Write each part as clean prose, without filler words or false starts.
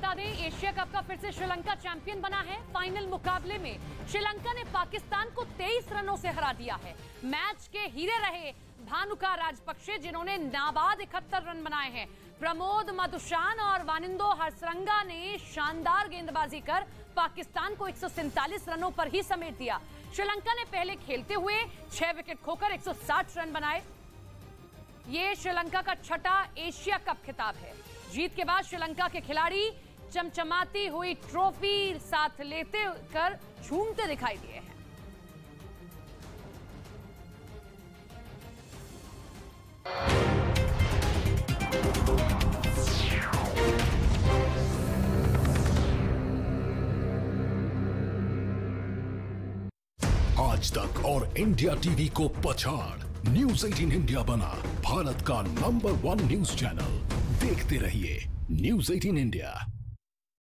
बता दें, Asia cup का फिर से श्रीलंका चैंपियन बना है। फाइनल मुकाबले में श्रीलंका ने पाकिस्तान को 23 रनों से हरा दिया है। मैच के हीरे रहे भानुका राजपक्षे, जिन्होंने नाबाद 71 रन बनाए हैं। प्रमोद मधुशान और वानिंदो हरसरंगा ने शानदार गेंदबाजी कर पाकिस्तान को 147 रनों पर ही समेट दिया। श्रीलंका ने पहले खेलते हुए 6 विकेट खोकर 160 रन बनाए। ये श्रीलंका का छठा एशिया कप खिताब है। जीत के बाद श्रीलंका के खिलाड़ी चमचमाती हुई ट्रॉफी साथ लेते कर झूमते दिखाई दिए हैं। आज तक और इंडिया टीवी को पछाड़ न्यूज़ 18 इंडिया बना भारत का नंबर 1 न्यूज चैनल। देखते रहिए न्यूज़ 18 इंडिया।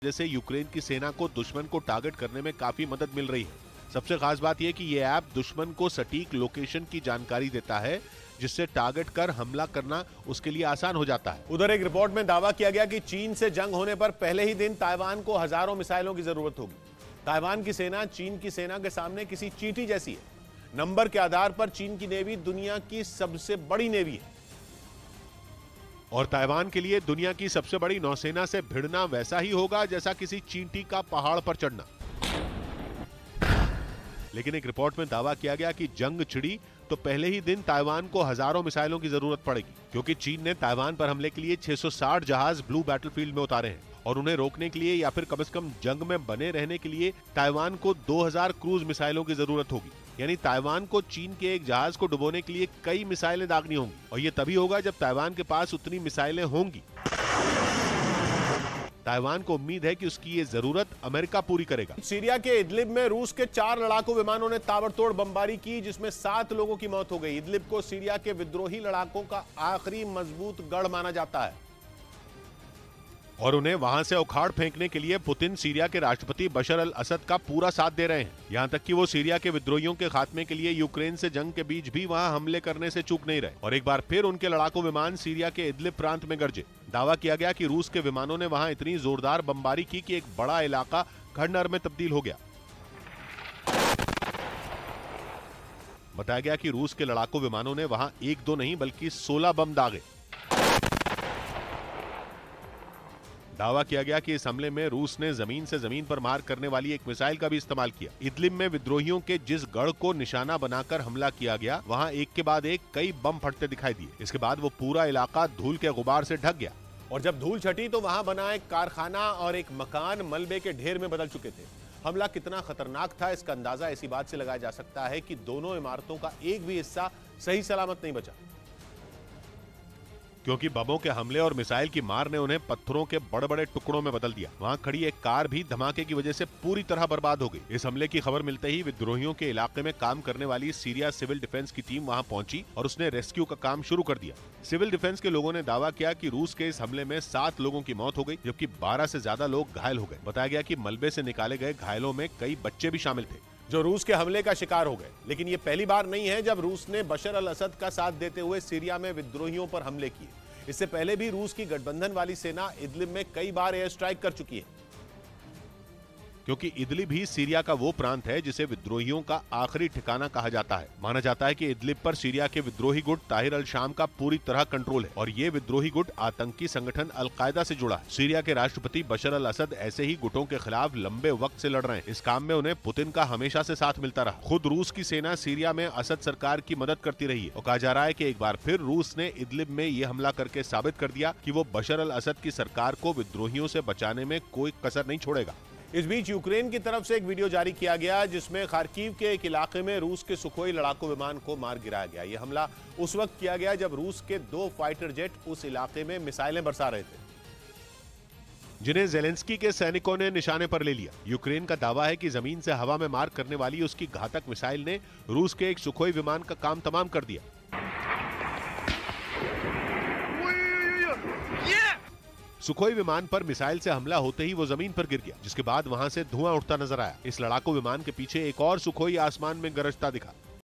जैसे यूक्रेन की सेना को दुश्मन को टारगेट करने में काफी मदद मिल रही है। सबसे खास बात यह कि यह ऐप दुश्मन को सटीक लोकेशन की जानकारी देता है, जिससे टारगेट कर हमला करना उसके लिए आसान हो जाता है। उधर एक रिपोर्ट में दावा किया गया कि चीन से जंग होने पर पहले ही दिन ताइवान को हजारों मिसाइलों की जरूरत होगी। ताइवान की सेना चीन की सेना के सामने किसी चींटी जैसी है। नंबर के आधार पर चीन की नेवी दुनिया की सबसे बड़ी नेवी है और ताइवान के लिए दुनिया की सबसे बड़ी नौसेना से भिड़ना वैसा ही होगा जैसा किसी चींटी का पहाड़ पर चढ़ना। लेकिन एक रिपोर्ट में दावा किया गया कि जंग छिड़ी तो पहले ही दिन ताइवान को हजारों मिसाइलों की जरूरत पड़ेगी, क्योंकि चीन ने ताइवान पर हमले के लिए 660 जहाज ब्लू बैटलफील्ड में उतारे हैं और उन्हें रोकने के लिए या फिर कम से कम जंग में बने रहने के लिए ताइवान को 2000 क्रूज मिसाइलों की जरूरत होगी। यानी ताइवान को चीन के एक जहाज को डुबोने के लिए कई मिसाइलें दागनी होंगी, और ये तभी होगा जब ताइवान के पास उतनी मिसाइलें होंगी। ताइवान को उम्मीद है कि उसकी ये जरूरत अमेरिका पूरी करेगा। सीरिया के इदलिब में रूस के 4 लड़ाकू विमानों ने ताबड़तोड़ बमबारी की, जिसमें 7 लोगों की मौत हो गई। इदलिब को सीरिया के विद्रोही लड़ाकों का आखिरी मजबूत गढ़ माना जाता है और उन्हें वहां से उखाड़ फेंकने के लिए पुतिन सीरिया के राष्ट्रपति बशर अल असद का पूरा साथ दे रहे हैं। यहां तक कि वो सीरिया के विद्रोहियों के खात्मे के लिए यूक्रेन से जंग के बीच भी वहां हमले करने से चूक नहीं रहे और एक बार फिर उनके लड़ाकू विमान सीरिया के इदलिब प्रांत में गरजे। दावा किया गया कि रूस के विमानों ने वहां इतनी जोरदार बमबारी की कि एक बड़ा इलाका खंडहर में तब्दील हो गया। बताया गया कि रूस के लड़ाकू विमानों ने वहां 1-2 नहीं बल्कि 16 बम दागे। दावा किया गया कि इस हमले में रूस ने जमीन से जमीन पर मार करने वाली एक मिसाइल का भी इस्तेमाल किया। इदलिब में विद्रोहियों के जिस गढ़ को निशाना बनाकर हमला किया गया, वहां एक के बाद एक कई बम फटते दिखाई दिए। इसके बाद वो पूरा इलाका धूल के गुबार से ढक गया और जब धूल छटी तो वहां बना एक कारखाना और एक मकान मलबे के ढेर में बदल चुके थे। हमला कितना खतरनाक था इसका अंदाजा इसी बात से लगाया जा सकता है कि दोनों इमारतों का एक भी हिस्सा सही सलामत नहीं बचा, क्योंकि बमों के हमले और मिसाइल की मार ने उन्हें पत्थरों के बड़े बड़े टुकड़ों में बदल दिया। वहां खड़ी एक कार भी धमाके की वजह से पूरी तरह बर्बाद हो गई। इस हमले की खबर मिलते ही विद्रोहियों के इलाके में काम करने वाली सीरिया सिविल डिफेंस की टीम वहां पहुंची और उसने रेस्क्यू का काम शुरू कर दिया। सिविल डिफेंस के लोगों ने दावा किया कि रूस के इस हमले में 7 लोगों की मौत हो गई, जबकि 12 से ज्यादा लोग घायल हो गए। बताया गया कि मलबे से निकाले गए घायलों में कई बच्चे भी शामिल थे जो रूस के हमले का शिकार हो गए। लेकिन ये पहली बार नहीं है जब रूस ने बशर अल असद का साथ देते हुए सीरिया में विद्रोहियों पर हमले किए। इससे पहले भी रूस की गठबंधन वाली सेना इदलिब में कई बार एयर स्ट्राइक कर चुकी है, क्योंकि इदलिब ही सीरिया का वो प्रांत है जिसे विद्रोहियों का आखिरी ठिकाना कहा जाता है। माना जाता है कि इदलिब पर सीरिया के विद्रोही गुट ताहिर अल शाम का पूरी तरह कंट्रोल है और ये विद्रोही गुट आतंकी संगठन अल कायदा से जुड़ा है। सीरिया के राष्ट्रपति बशर अल असद ऐसे ही गुटों के खिलाफ लंबे वक्त से लड़ रहे हैं। इस काम में उन्हें पुतिन का हमेशा से साथ मिलता रहा। खुद रूस की सेना सीरिया में असद सरकार की मदद करती रही है और कहा जा रहा है कि एक बार फिर रूस ने इदलिब में ये हमला करके साबित कर दिया कि वो बशर अल असद की सरकार को विद्रोहियों से बचाने में कोई कसर नहीं छोड़ेगा। इस बीच यूक्रेन की तरफ से एक वीडियो जारी किया गया जिसमें खार्किव के एक इलाके में रूस के सुखोई लड़ाकू विमान को मार गिराया गया। यह हमला उस वक्त किया गया जब रूस के 2 फाइटर जेट उस इलाके में मिसाइलें बरसा रहे थे, जिन्हें जेलेंस्की के सैनिकों ने निशाने पर ले लिया। यूक्रेन का दावा है कि जमीन से हवा में मार करने वाली उसकी घातक मिसाइल ने रूस के एक सुखोई विमान का काम तमाम कर दिया। सुखोई विमान पर मिसाइल से हमला होते ही वो जमीन पर गिर गया, जिसके बाद वहां से धुआं उठता नजर आया। इस लड़ाकू विमान के पीछे एक और सुखोई आसमान में गरजता दिखा।